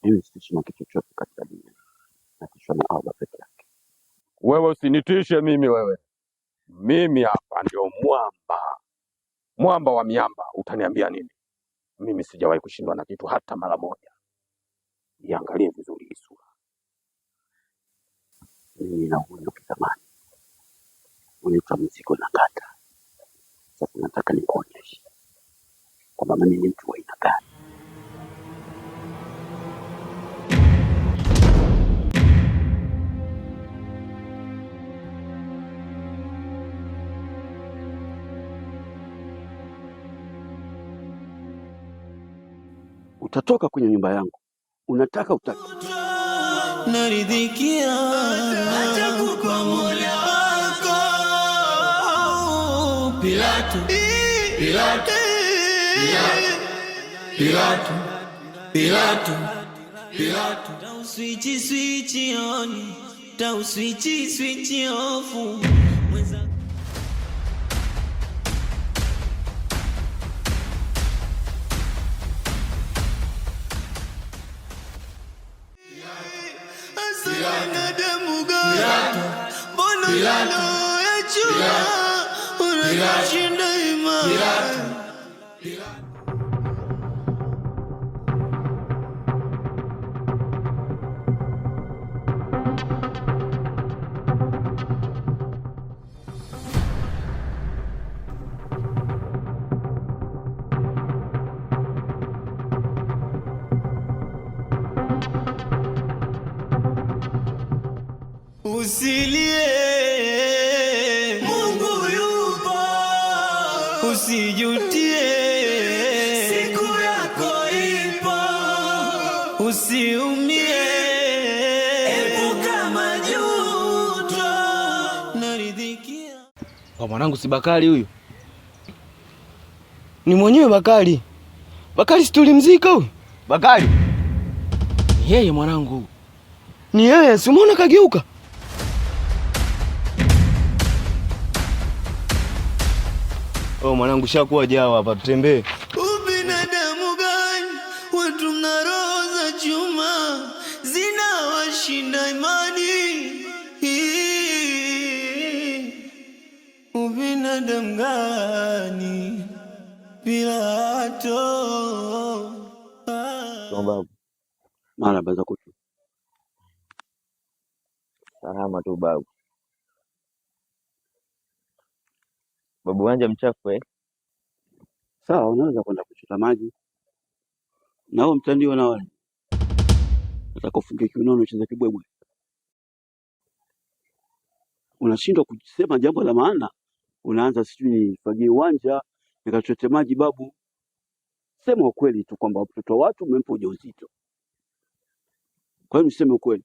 Mimi sitishi na kitu chochote katika dunia, natishwa na Allah peke yake. Wewe usinitishe mimi wewe. Mimi hapa ndio mwamba wa miamba. Utaniambia nini? Mimi sijawahi kushindwa na kitu hata mara moja. Iangalie vizuri hii sura. Mimi nina uwezo kitamani, unaitwa mzigo na kata. Sasa nataka nikuonyeshe kwamba mimi ni mtu wa aina gani. Utatoka kwenye nyumba yangu, unataka utaki. Naridhikia hata kwa Mola wako. Pilato, Pilato, Pilato, Pilato, Pilato. Tau switch on, tau switch off. Usilie, Mungu yupo. Usijutie, siku yako ipo. Usiumie, epuka majuto. Naridhikia. Kwa mwanangu si Bakari huyu? Ni mwenyewe Bakari. Bakari si tulimzika huyu? Bakari. Ni yeye mwanangu. Ni yeye, si umeona kageuka? Oh mwanangu shakuwa jawa hapa tutembee. Ubinadamu gani? Watu mna roho za chuma, zinawashinda imani. Ubinadamu gani? Pilato. Babu, marahaba za kutu. Salama tu babu. Babu wanja mchafu Sawa, unaweza kwenda kuchota maji. Na huo mtandio na wale. Nataka ufunge kiuno ucheze kibwebwe. Unashindwa kusema jambo la maana. Unaanza sijui nifagie uwanja, nikachote maji babu. Sema ukweli tu kwamba mtoto watu umempa ujauzito. Kwa hiyo niseme ukweli.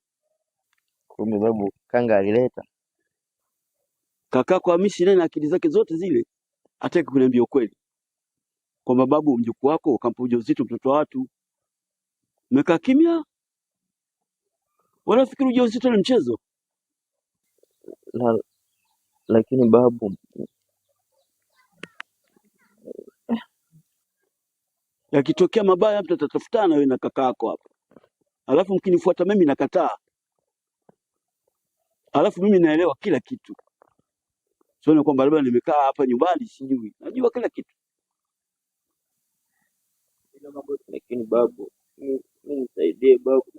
Kumbe babu kanga alileta. Kaka kwa Hamisi naye na akili zake zote zile hataki kuniambia ukweli. Kwamba babu mjukuu wako ukampa ujauzito mtoto watu. Umekaa kimya? Wanafikiri ujauzito ni mchezo. Lakini babu, yakitokea mabaya mtu atatafutana wewe na kaka yako hapa. Alafu mkinifuata mimi nakataa. Alafu mimi naelewa kila kitu. Sio kwamba labda nimekaa hapa nyumbani sijui. Najua kila kitu. lakini babu, mimi nisaidie babu.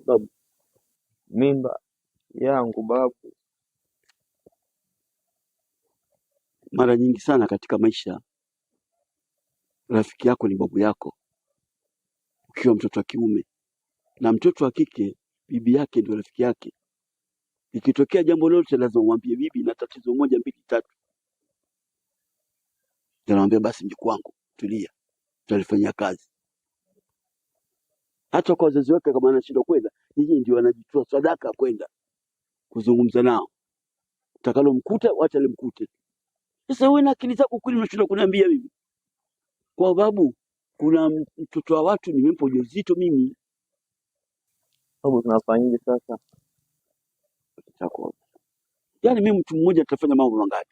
Babu, mimba yangu babu. Mara nyingi sana katika maisha rafiki yako ni babu yako. Ukiwa mtoto wa kiume na mtoto wa kike bibi yake ndio rafiki yake. Ikitokea jambo lolote lazima umwambie bibi na tatizo moja mbili tatu. Anamwambia basi mjukuu wangu tulia. Tutalifanyia kazi. Hata kwa wazazi wake kama anashindwa kwenda, yeye ndio anajitoa sadaka kwenda kuzungumza nao. Utakalomkuta wacha limkute. Sasa wewe na akili zako kweli unashindwa kuniambia mimi? Kwa sababu kuna mtoto wa watu nimempa ujauzito mimi. Babu tunafanyaje sasa? Chako. Yaani mimi mtu mmoja nitafanya mambo mangapi?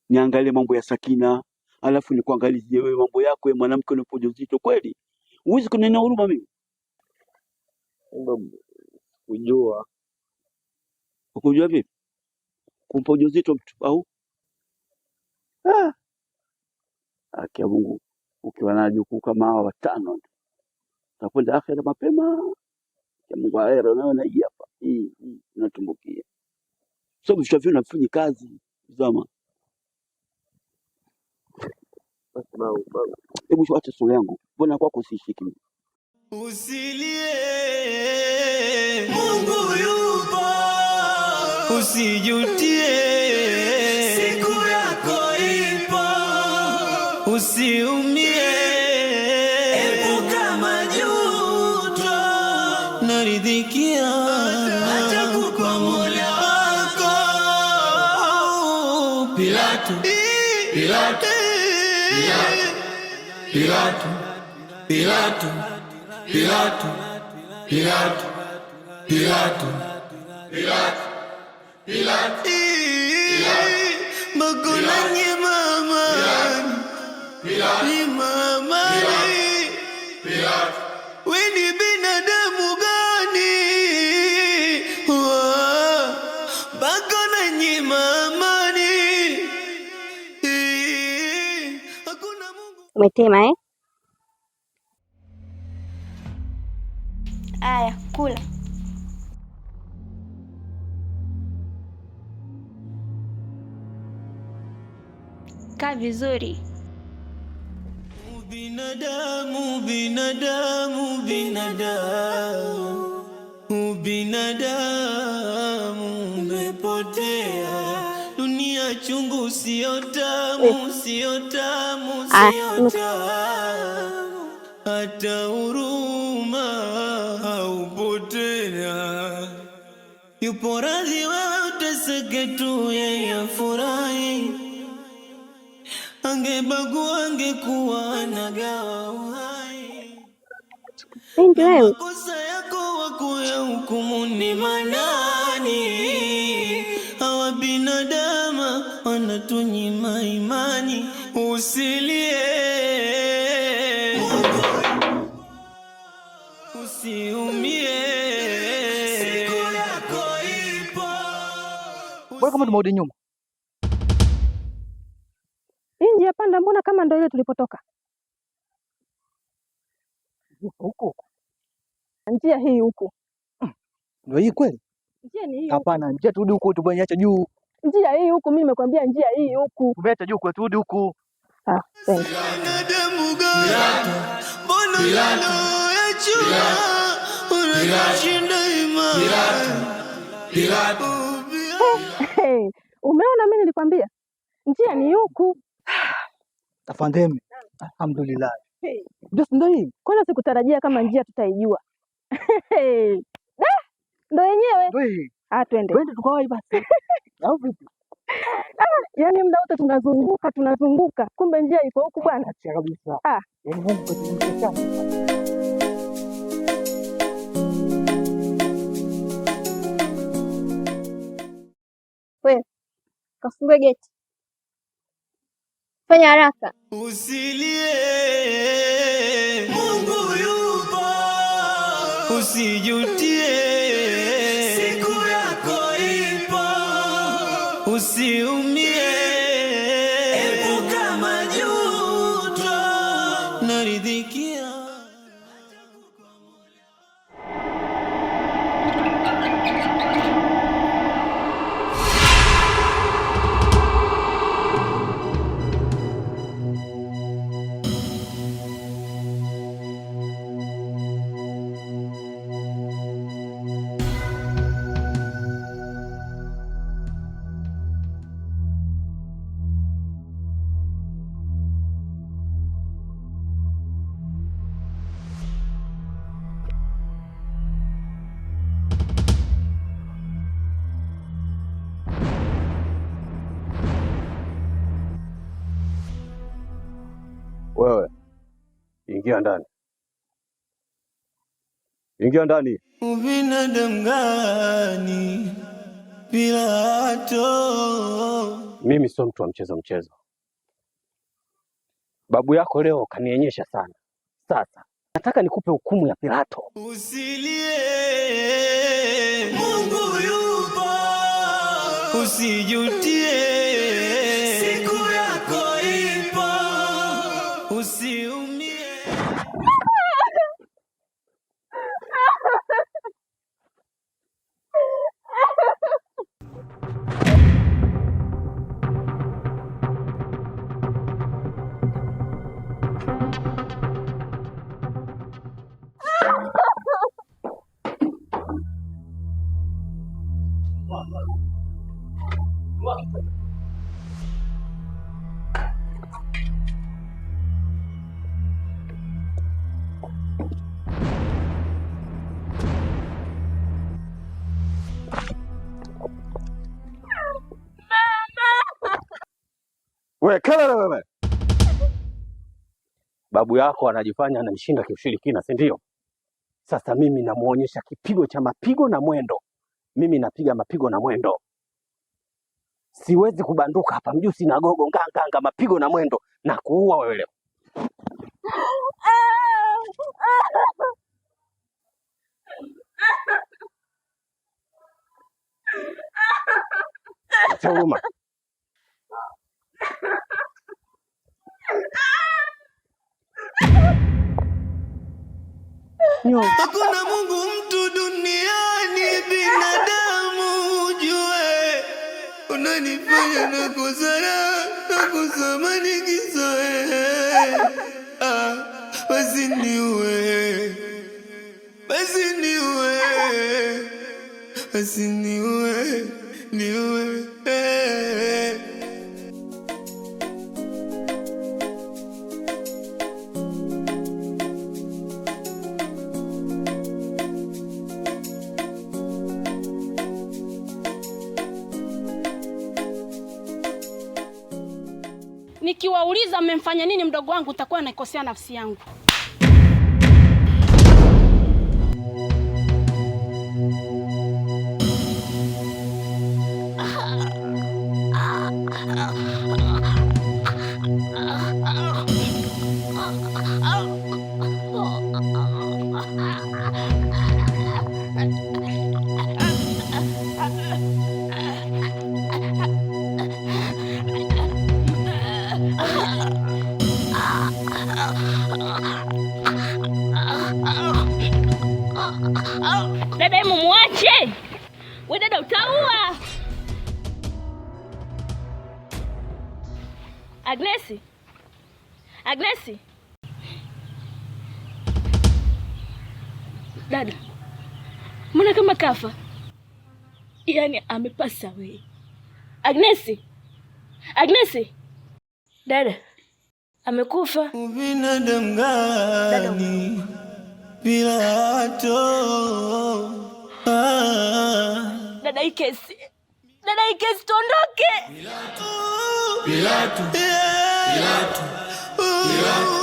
Niangalie mambo ya Sakina, alafu nikuangalizie wewe mambo yako ya mwanamke unapo ujauzito kweli? Huwezi kunionea huruma mimi? Babu, kujua. Ukujua vipi? Kumpa ujauzito mtu au? Haki ya Mungu, ukiwa na jukuu kama hawa watano utakwenda akhera mapema. Ya Mungu ahera, unaona hii hapa hii unatumbukia, sababu vichwa vyenu havifanyi kazi zama. Hebu acha sura yangu, mbona kwako usishiki? Usilie, Mungu yupo. Usijutie, siku yako ipo. Usiumie, epuka majuto. Naridhikia hata kwa Mola wako. Pilato, Pilato, Pilato, Pilato, Pilato, Pilato, Pilato, Pilato, Pilato, Magona ni mama, ni mama, we ni binadamu gani? Magona ni mama, hakuna Mungu. Umetema eh? Aya, kula. Kaa vizuri. Binadamu, binadamu, binadamu, binadamu umepotea. Dunia chungu, sio tamu, sio tamu, sio tamu. Hata huruma haupo tena. Yupo radhi wewe uteseke tu, yeye afurahi. Angebagua, angekuwa anagawa uhai. Makosa yako wakuya hukumu ni manani. Hawa binadamu wanatunyima imani. Usilie, usiumie, siku yako ipo. Mbona kama tumerudi nyuma? Hii njia panda mbona kama ndio ile tulipotoka? Huko. Njia hii huko. Ndio hii kweli? Njia ni hii. Hapana, njia turudi huko tubonyesha juu. Njia hii huko, mimi nimekwambia njia hii huko. Tumeacha juu kwa turudi huko. Binadamu gani? Mbona unachua? Unashinda imani. Umeona mimi nilikwambia? Njia ni huku. Afandemi. Alhamdulillah. Ndio hii. Kwanza sikutarajia kama njia tutaijua. Ndio yenyewe. Ndio hii. Twende. Twende tukawai basi. Au vipi? Yaani muda wote tunazunguka. Kumbe njia iko huku bwana. Acha kabisa. Yaani Mungu katunisha. Wewe, kafungue geti. Fanya haraka. Usilie, Mungu yupo. Usijutie, siku yako ipo. Usiumie, epuka majuto. Naridhikia. Wewe ingia ndani, ingia ndani. Ubinadamu gani? Pilato, Mimi sio mtu wa mchezo. Babu yako leo kanionyesha sana. Sasa nataka nikupe hukumu ya Pilato. Usilie, Mungu yupo. Usijutie, siku yako ipo. Usiumie. We kelele wewe! Babu yako anajifanya ananishinda kiushirikina, si ndio? Sasa mimi namuonyesha kipigo cha mapigo na mwendo. Mimi napiga mapigo na mwendo, siwezi kubanduka hapa. Mjusi na gogo nganganga, mapigo na mwendo na kuua wewe leo. Huruma. Hakuna Mungu mtu duniani, binadamu ujue, unanifanya na kusamani kisoe. Basi niue, basi niue, basi niue, niue. Nikiwauliza mmemfanya nini mdogo wangu, utakuwa naikosea nafsi yangu. Dada, hebu muache. Wewe dada, utaua. Agnesi. Agnesi. Dada, mbona kama kafa? Yaani amepasa wewe. Agnesi. Agnesi. Dada, amekufa. Binadamu gani? Pilato. Dada, hii kesi. Dada, hii kesi tuondoke. Pilato. Pilato. Pilato.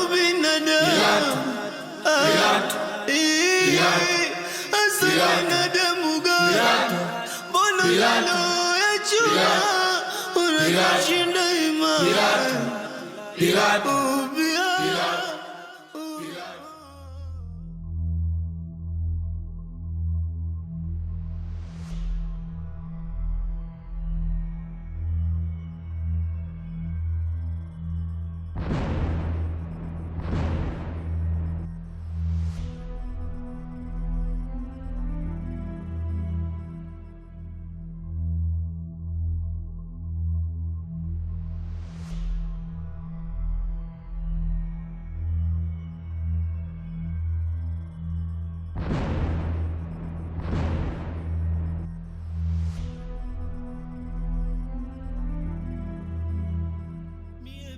Binadamu. Pilato. Asa binadamu gani? Mbona unaloyachua unashinda imani? Pilato.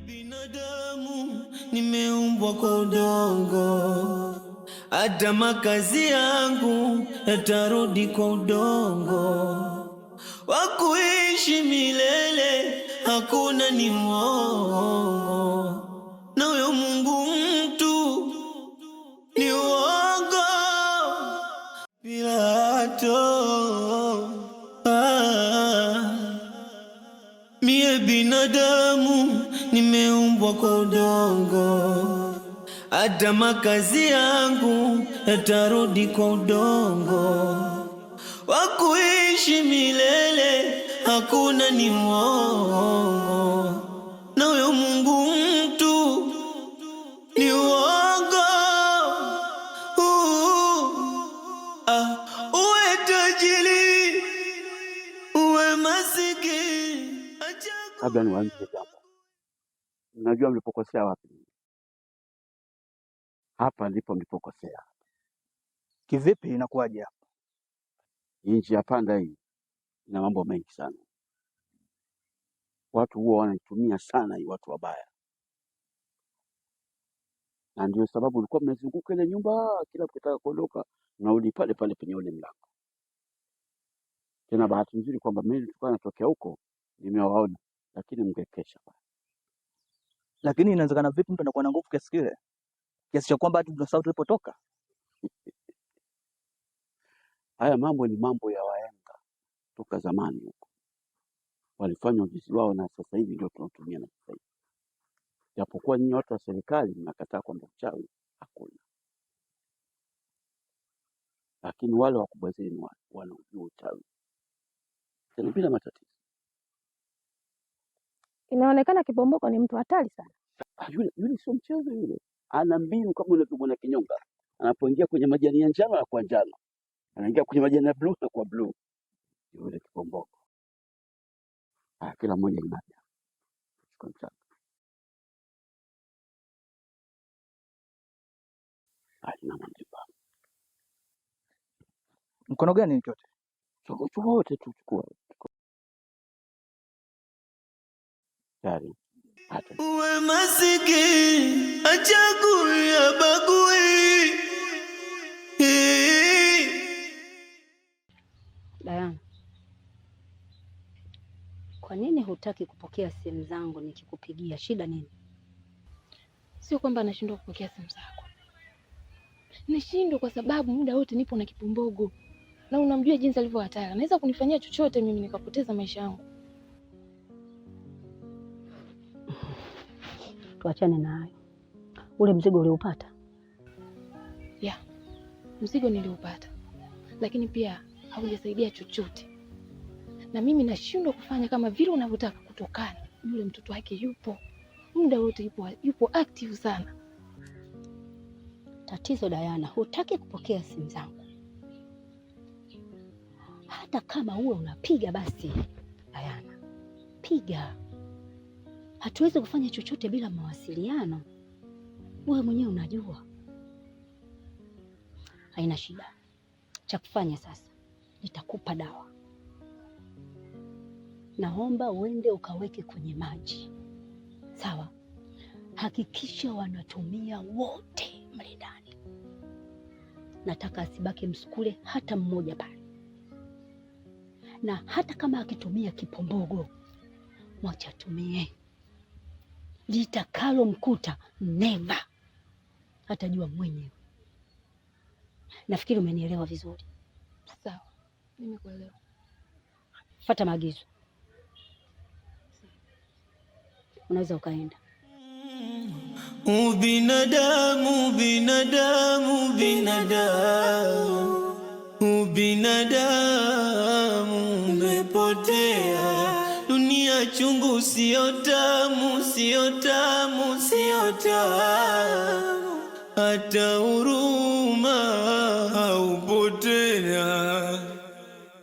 Binadamu nimeumbwa kwa udongo, hata makazi yangu yatarudi kwa udongo. Wakuishi milele hakuna, ni mwongo, na huyo Mungu mtu ni uongo. Pilato, mie binadamu nimeumbwa kwa udongo, hata makazi yangu yatarudi kwa udongo. Wakuishi milele hakuna ni uongo, na huyo Mungu mtu ni uongo. Uwe tajiri uwe masikini. Kabla niwaambie jambo, najua mlipokosea wapi. Hapa ndipo mlipokosea. Kivipi? Inakuwaje hapa? Nchi ya panda hii ina mambo mengi sana. Watu huwa wanaitumia sana hii, watu wabaya, na ndio sababu ulikuwa mnazunguka ile nyumba, kila ukitaka kuondoka mnarudi pale pale penye ule mlango. Tena bahati nzuri kwamba mimi nilikuwa natokea huko, nimewaona, lakini mngekesha pale. Lakini inawezekana vipi mtu anakuwa na nguvu kiasi kile, kiasi cha kwamba hadi tunasahau tulipotoka? Haya mambo ni mambo ya wahenga toka zamani huko, walifanya ujuzi wao, na sasa hivi ndio tunatumia na sasa hivi. Japokuwa nyinyi watu wa serikali mnakataa kwamba uchawi hakuna, lakini wale wakubwa zenu wanaujua uchawi tena bila matatizo. Inaonekana Kibomboko ni mtu hatari sana. Yule sio mchezo yule, ana mbinu kama unavyomwona kinyonga. Anapoingia kwenye majani ya njano anakuwa njano, anaingia kwenye majani ya blue anakuwa blue. Yule Kibomboko. Kila mmoja inaja chukua mchanga. Alina mandiba. Mkono gani ni chote? Chukua wote tu, chukua. Tayari. Uwe masikini achagui abagui. Diana, kwa nini hutaki kupokea simu zangu nikikupigia? Shida nini? Sio kwamba nashindwa kupokea simu zako, nashindwa kwa sababu muda wote nipo na Kipombogo, na unamjua jinsi alivyo hatari. Anaweza kunifanyia chochote mimi nikapoteza maisha yangu. Tuachane na hayo. Ule mzigo uliupata? Ya, mzigo niliupata, lakini pia haujasaidia chochote, na mimi nashindwa kufanya kama vile unavyotaka kutokana yule mtoto wake yupo muda wote, yupo active sana. Tatizo Diana, hutaki kupokea simu zangu. Hata kama uwe unapiga basi, Diana, piga. Hatuwezi kufanya chochote bila mawasiliano. Wewe mwenyewe unajua. Haina shida. Cha kufanya sasa, nitakupa dawa. Naomba uende ukaweke kwenye maji. Sawa? Hakikisha wanatumia wote mle ndani. Nataka asibaki msukule hata mmoja pale. Na hata kama akitumia Kipombogo, mwacha tumie. Litakalo mkuta never hatajua mwenyewe. Nafikiri umenielewa vizuri. Sawa, nimekuelewa. Fuata maagizo. Unaweza ukaenda. Ubinadamu, binadamu, binadamu, ubinadamu umepotea. Dunia chungu, sio tamu, sio tamu, sio tamu. Hata huruma haupo tena.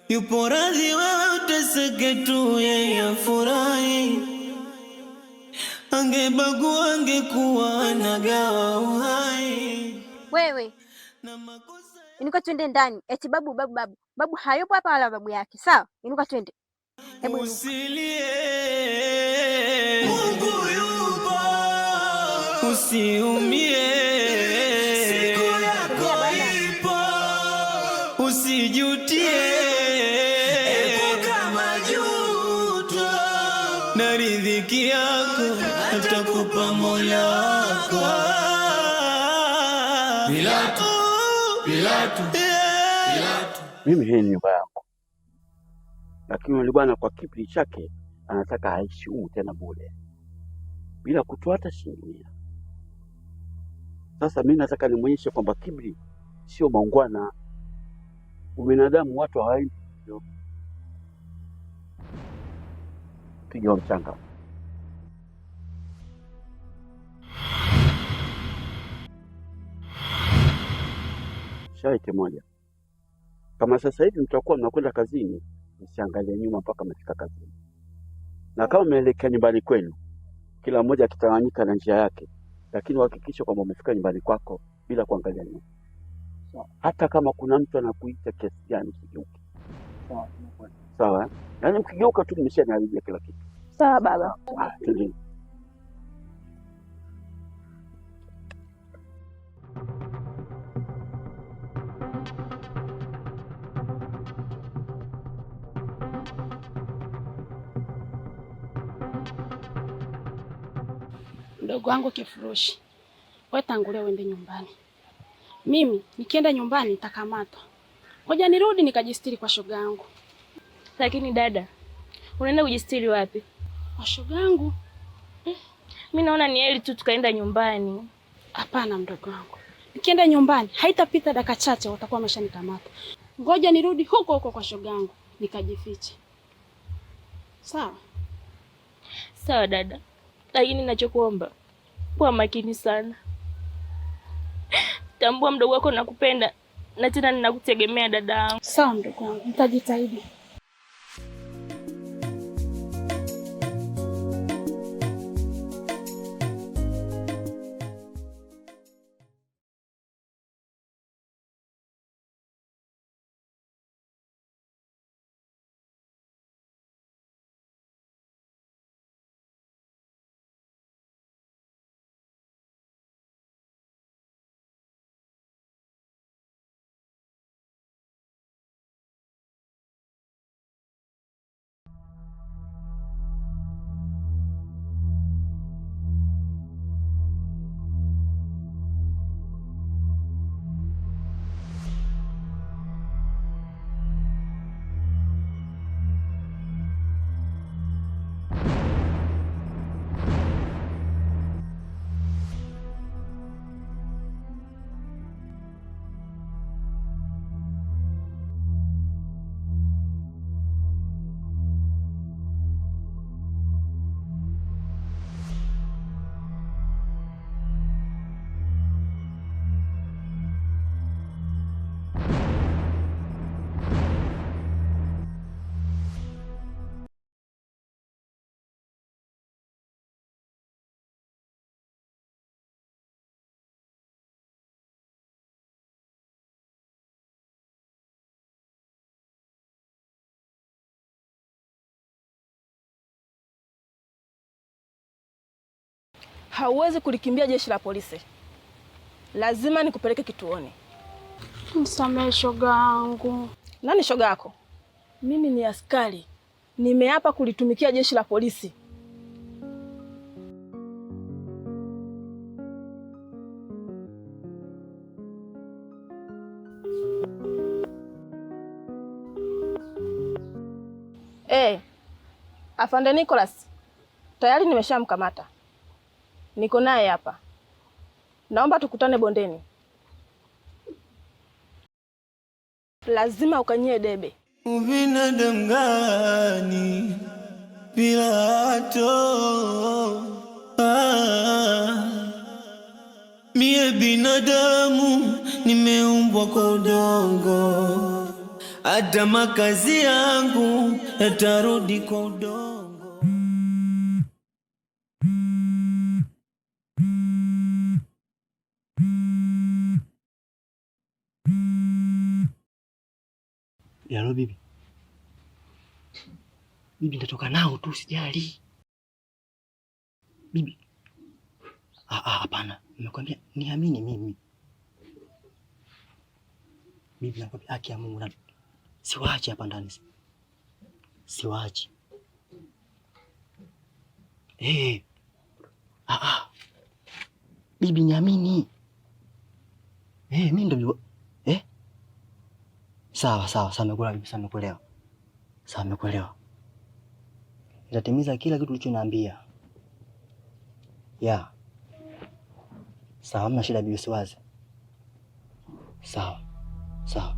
Yupo radhi wewe uteseke tu, yeye afurahi. Angebagua angekuwa anagawa uhai. Wewe inuka twende ndani. Eti babu hayupo hapa wala babu yake. Sawa, inuka twende. Hebu usilie, Mungu yupo. Usiumie, siku yako ipo. Usijutie, epuka majuto. Na riziki yako atakupa Mola wako. Pilatu. Mimi hii ni nyumba yangu, lakini yule bwana kwa kiburi chake anataka aishi humu tena bure bila kutoa hata shilingi. Sasa mimi nataka nimwonyeshe kwamba kiburi sio maungwana. Ubinadamu watu hawaendi hivyo. Piga mchanga. Shaiti moja. Kama sasa hivi mtakuwa mnakwenda kazini, msiangalie nyuma mpaka mfika kazini. Na kama mnaelekea nyumbani kwenu, kila mmoja akitawanyika na njia yake, lakini uhakikishe kwamba umefika nyumbani kwako bila kuangalia nyuma. Hata kama kuna mtu anakuita kiasi gani, usigeuke. Sawa? Yaani mkigeuka tu mmeshaniharibia kila kitu. Sawa baba. Ndio. Mdogo wangu Kifurushi, wewe tangulia uende nyumbani. Mimi nikienda nyumbani nitakamatwa. Ngoja nirudi nikajistiri kwa shoga yangu. Lakini dada, unaenda kujistiri wapi? Kwa shoga yangu. Mimi naona ni heri tu tukaenda nyumbani. Hapana mdogo wangu. Nikienda nyumbani haitapita dakika chache watakuwa wameshanikamata. Ngoja nirudi huko huko kwa shoga yangu nikajifiche. Sawa? Sawa dada. Lakini ninachokuomba, kuwa makini sana. Tambua mdogo wako nakupenda na tena ninakutegemea dada yangu. Sawa mdogo wangu, nitajitahidi. Hauwezi kulikimbia jeshi la polisi. Lazima nikupeleke kituoni. Msamehe shoga yangu. Nani shoga yako? Mimi ni askari. Nimeapa kulitumikia jeshi la polisi. Afande Nicholas. Tayari nimeshamkamata. Niko naye hapa. Naomba tukutane bondeni. Lazima ukanyie debe. Ubinadamu gani bila hato? Mie binadamu nimeumbwa kwa udongo, hata makazi yangu yatarudi kwa udongo. Yalo bibi. Bibi nitatoka nao tu sijali. Bibi. Hapana. Nimekwambia niamini mimi. Bibi nakwambia haki ya Mungu na siwaachi hapa ndani. Siwaachi. Bibi niamini. Mimi ndo Sawa, nimekuelewa. Sawa, nimekuelewa. Nitatimiza kila kitu ulichoniambia. Sawa, hamna shida bibi, usiwaze. Sawa. Sawa.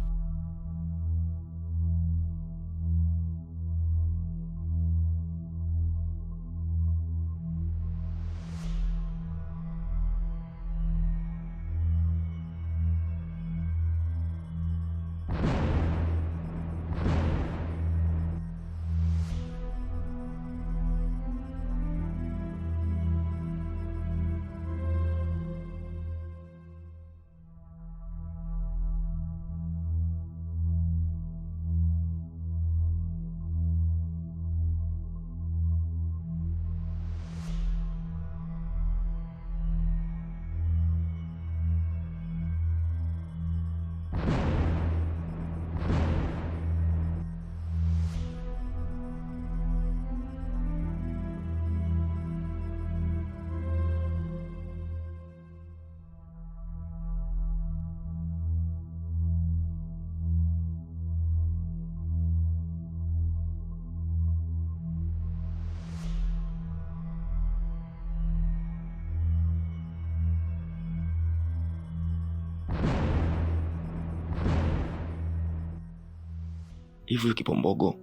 Hivi Kipombogo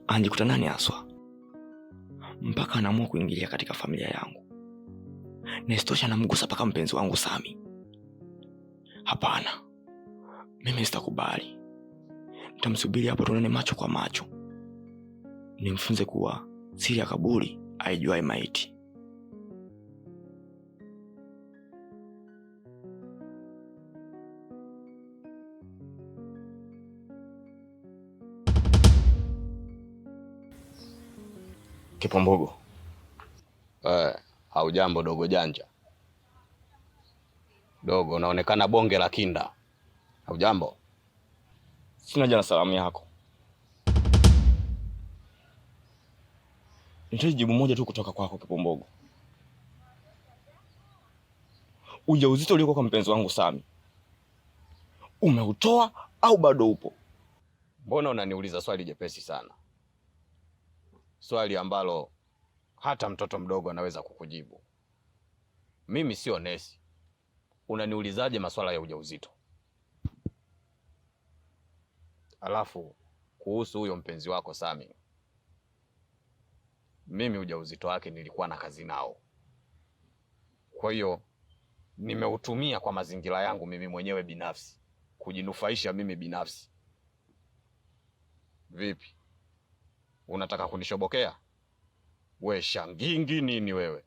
anajikuta nani haswa mpaka anaamua kuingilia katika familia yangu? Na isitosha anamgusa mpaka mpenzi wangu Sami. Hapana, mimi sitakubali. Nitamsubiri hapo tuonane macho kwa macho, nimfunze kuwa siri ya kaburi haijuai maiti. Kipombogo. Haujambo dogo janja. Dogo, unaonekana bonge la kinda. Haujambo? Sina haja na salamu yako. Nitaji jibu moja tu kutoka kwako Kipombogo. Ujauzito uliokuwa kwa mpenzi wangu Sami, umeutoa au bado upo? Mbona unaniuliza swali jepesi sana? Swali ambalo hata mtoto mdogo anaweza kukujibu. Mimi sio nesi. Unaniulizaje maswala ya ujauzito? Alafu kuhusu huyo mpenzi wako Sami, mimi ujauzito wake nilikuwa na kazi nao. Kwa hiyo nimeutumia kwa mazingira yangu mimi mwenyewe binafsi, kujinufaisha mimi binafsi. Vipi? Unataka kunishobokea? We shangingi nini wewe?